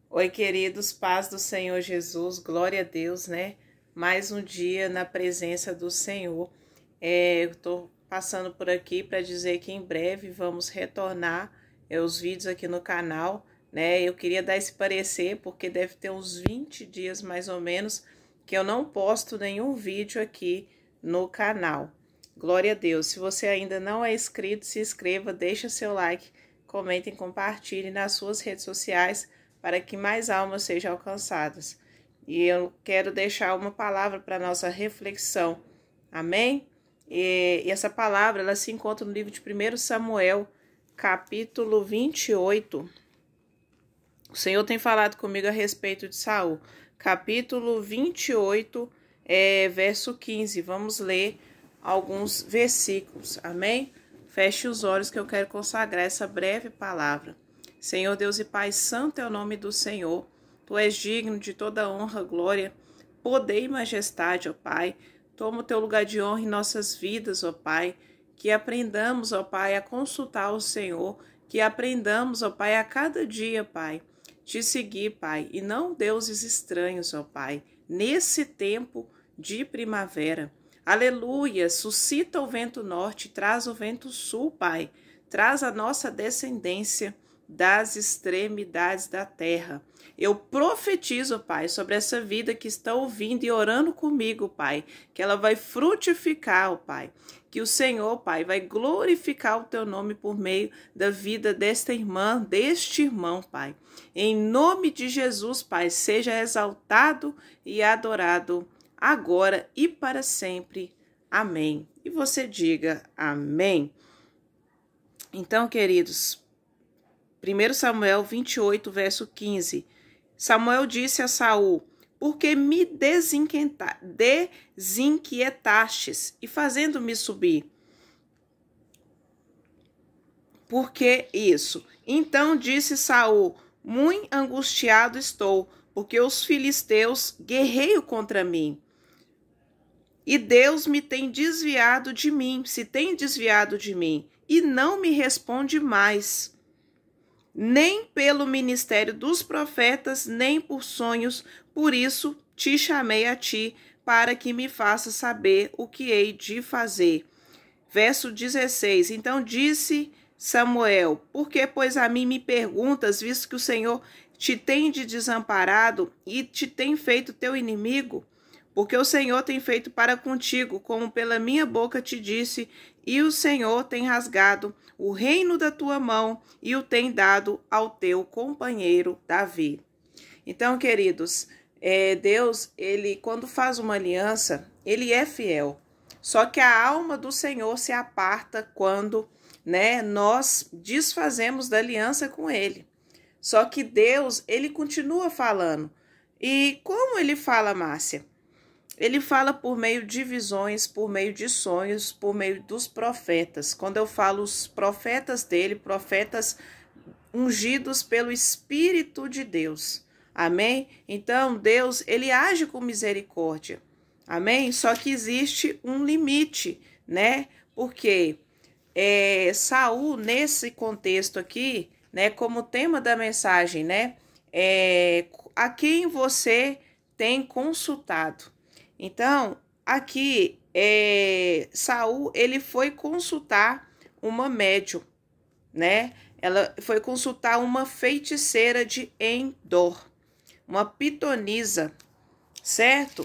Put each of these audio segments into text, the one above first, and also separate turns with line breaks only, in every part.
Oi, queridos, paz do Senhor Jesus, glória a Deus, né? Mais um dia na presença do Senhor. Eu tô passando por aqui para dizer que em breve vamos retornar os vídeos aqui no canal, né? Eu queria dar esse parecer porque deve ter uns 20 dias mais ou menos que eu não posto nenhum vídeo aqui no canal. Glória a Deus. Se você ainda não é inscrito, se inscreva, deixa seu like, comentem, compartilhe nas suas redes sociais para que mais almas sejam alcançadas. E eu quero deixar uma palavra para nossa reflexão. Amém? E essa palavra, ela se encontra no livro de 1 Samuel, capítulo 28. O Senhor tem falado comigo a respeito de Saul. Capítulo 28, verso 15. Vamos ler alguns versículos. Amém? Feche os olhos que eu quero consagrar essa breve palavra. Senhor Deus e Pai, santo é o nome do Senhor. Tu és digno de toda honra, glória, poder e majestade, ó Pai. Toma o teu lugar de honra em nossas vidas, ó Pai. Que aprendamos, ó Pai, a consultar o Senhor. Que aprendamos, ó Pai, a cada dia, Pai, te seguir, Pai, e não deuses estranhos, ó Pai, nesse tempo de primavera. Aleluia! Suscita o vento norte, traz o vento sul, Pai. Traz a nossa descendência das extremidades da terra. Eu profetizo, Pai, sobre essa vida que está ouvindo e orando comigo, Pai, que ela vai frutificar, ó Pai, que o Senhor, Pai, vai glorificar o teu nome por meio da vida desta irmã, deste irmão, Pai. Em nome de Jesus, Pai, seja exaltado e adorado agora e para sempre. Amém. E você diga amém. Então, queridos, 1 Samuel 28, verso 15. Samuel disse a Saul: porque me desinquietastes e fazendo-me subir. Por que isso? Então disse Saul: muito angustiado estou, porque os filisteus guerreiam contra mim. E Deus me tem desviado de mim, se tem desviado de mim, e não me responde mais. Nem pelo ministério dos profetas, nem por sonhos, por isso te chamei a ti, para que me faças saber o que hei de fazer. Verso 16, então disse Samuel: por que, pois, a mim me perguntas, visto que o Senhor te tem de desamparado e te tem feito teu inimigo? Porque o Senhor tem feito para contigo, como pela minha boca te disse, e o Senhor tem rasgado o reino da tua mão e o tem dado ao teu companheiro Davi. Então, queridos, Deus, ele quando faz uma aliança, ele é fiel. Só que a alma do Senhor se aparta quando, nós desfazemos da aliança com ele. Só que Deus, ele continua falando. E como ele fala, Márcia? Ele fala por meio de visões, por meio de sonhos, por meio dos profetas. Quando eu falo os profetas dele, profetas ungidos pelo Espírito de Deus. Amém? Então, Deus, ele age com misericórdia. Amém? Só que existe um limite, né? Porque Saul, nesse contexto aqui, como tema da mensagem, a quem você tem consultado? Então, aqui, Saul, ele foi consultar uma médium, Ela foi consultar uma feiticeira de Endor, uma pitonisa, certo?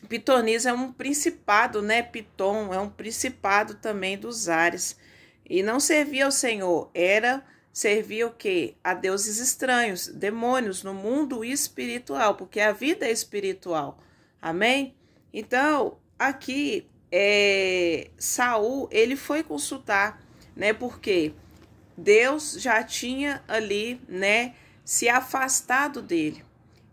Pitonisa é um principado, Piton é um principado também dos ares. E não servia ao Senhor, servia o quê? A deuses estranhos, demônios no mundo espiritual, porque a vida é espiritual. Amém? Então, aqui, Saul, ele foi consultar, porque Deus já tinha ali, se afastado dele.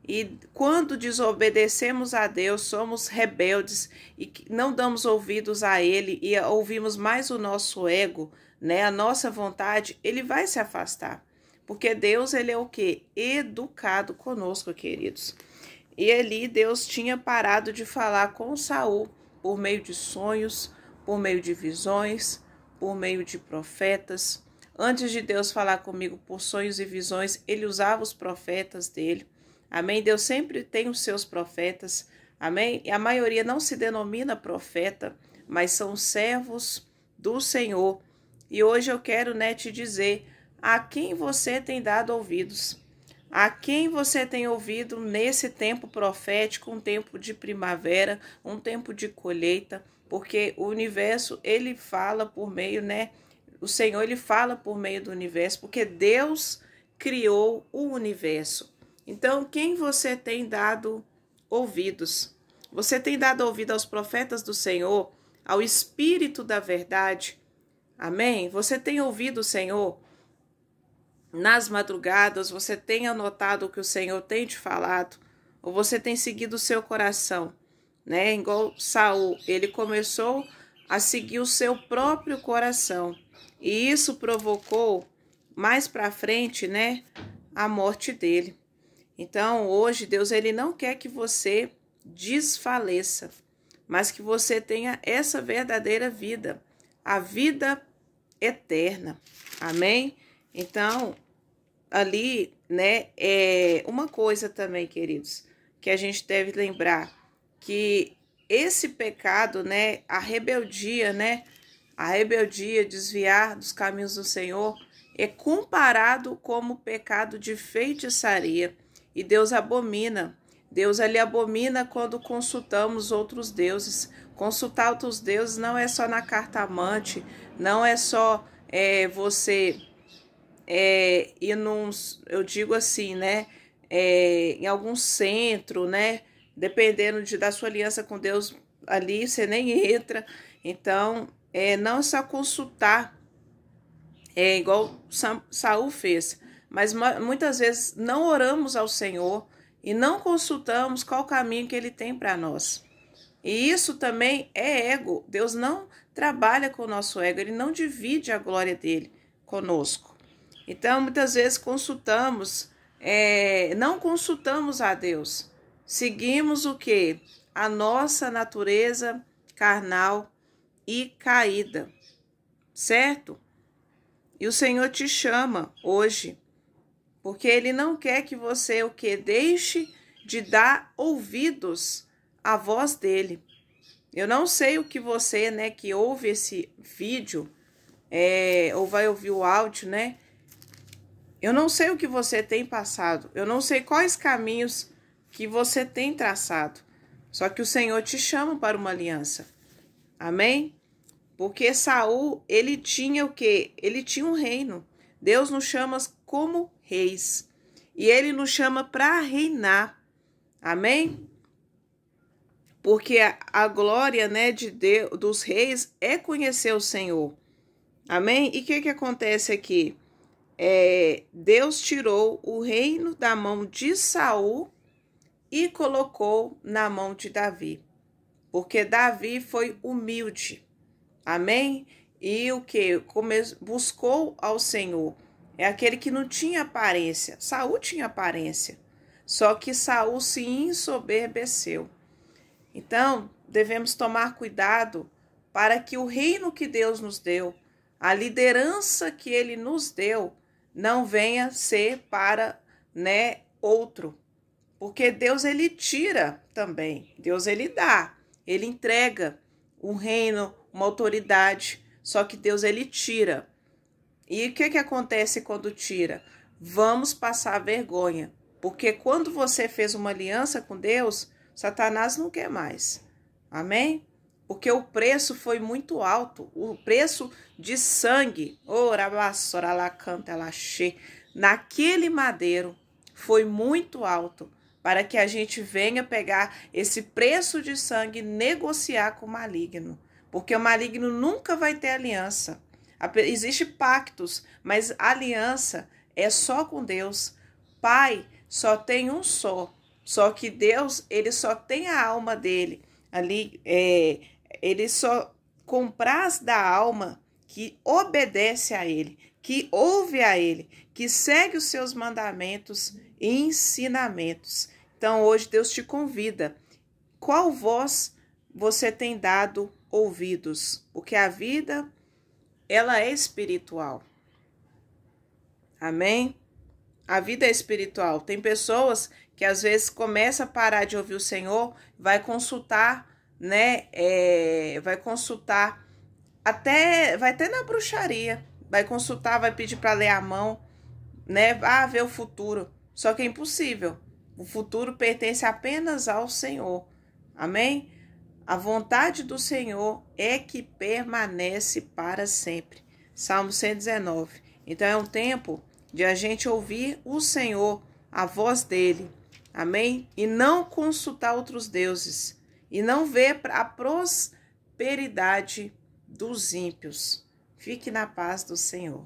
E quando desobedecemos a Deus, somos rebeldes e não damos ouvidos a ele e ouvimos mais o nosso ego, a nossa vontade, ele vai se afastar. Porque Deus, ele é o quê? Educado conosco, queridos. E ali Deus tinha parado de falar com Saul por meio de sonhos, por meio de visões, por meio de profetas. Antes de Deus falar comigo por sonhos e visões, ele usava os profetas dele. Amém? Deus sempre tem os seus profetas. Amém? E a maioria não se denomina profeta, mas são servos do Senhor. E hoje eu quero, te dizer a quem você tem dado ouvidos. A quem você tem ouvido nesse tempo profético, um tempo de primavera, um tempo de colheita, porque o universo, ele fala por meio, o Senhor, ele fala por meio do universo, porque Deus criou o universo. Então, quem você tem dado ouvidos? Você tem dado ouvido aos profetas do Senhor, ao Espírito da verdade? Amém? Você tem ouvido o Senhor? Nas madrugadas, você tem anotado o que o Senhor tem te falado? Ou você tem seguido o seu coração? Igual Saul, ele começou a seguir o seu próprio coração. E isso provocou, mais para frente, a morte dele. Então, hoje, Deus, ele não quer que você desfaleça, mas que você tenha essa verdadeira vida, a vida eterna. Amém? Então, ali, é uma coisa também, queridos, que a gente deve lembrar, que esse pecado, a rebeldia, desviar dos caminhos do Senhor, é comparado como pecado de feitiçaria, e Deus abomina. Deus, ele abomina quando consultamos outros deuses. Consultar outros deuses não é só na cartomante, não é só você ir num, eu digo assim, em algum centro, dependendo da sua aliança com Deus, ali você nem entra. Então, não é só consultar, igual Saul fez, mas muitas vezes não oramos ao Senhor e não consultamos qual o caminho que ele tem para nós. E isso também é ego. Deus não trabalha com o nosso ego, ele não divide a glória dele conosco. Então, muitas vezes não consultamos a Deus. Seguimos o quê? A nossa natureza carnal e caída, certo? E o Senhor te chama hoje, porque ele não quer que você deixe de dar ouvidos à voz dele. Eu não sei o que você, que ouve esse vídeo, ou vai ouvir o áudio, Eu não sei o que você tem passado, eu não sei quais caminhos que você tem traçado, só que o Senhor te chama para uma aliança. Amém? Porque Saul, ele tinha o quê? Ele tinha um reino. Deus nos chama como reis. E ele nos chama para reinar. Amém? Porque a glória, de Deus, dos reis é conhecer o Senhor. Amém? E o que acontece aqui? Deus tirou o reino da mão de Saul e colocou na mão de Davi. Porque Davi foi humilde. Amém? E o que? Buscou ao Senhor. É aquele que não tinha aparência. Saul tinha aparência. Só que Saul se ensoberbeceu. Então, devemos tomar cuidado para que o reino que Deus nos deu, a liderança que ele nos deu, não venha ser para, outro. Porque Deus, ele tira também. Deus, ele dá. Ele entrega um reino, uma autoridade, só que Deus, ele tira. E o que acontece quando tira? Vamos passar vergonha, porque quando você fez uma aliança com Deus, Satanás não quer mais. Amém? Porque o preço foi muito alto, o preço de sangue, naquele madeiro foi muito alto, para que a gente venha pegar esse preço de sangue e negociar com o maligno. Porque o maligno nunca vai ter aliança. Existem pactos, mas aliança é só com Deus. Pai só tem um só. Só que Deus, ele só tem a alma dele. Ali, ele só compraz da alma que obedece a ele, que ouve a ele, que segue os seus mandamentos e ensinamentos. Então, hoje Deus te convida. Qual voz você tem dado ouvidos? Porque a vida, ela é espiritual. Amém? A vida é espiritual. Tem pessoas que às vezes começa a parar de ouvir o Senhor, vai consultar, né? Vai consultar vai até na bruxaria, vai consultar, vai pedir para ler a mão, né? Ver o futuro. Só que é impossível. O futuro pertence apenas ao Senhor. Amém? A vontade do Senhor é que permanece para sempre. Salmo 119. Então é um tempo de a gente ouvir o Senhor, a voz dele. Amém? E não consultar outros deuses. E não ver a prosperidade dos ímpios. Fique na paz do Senhor.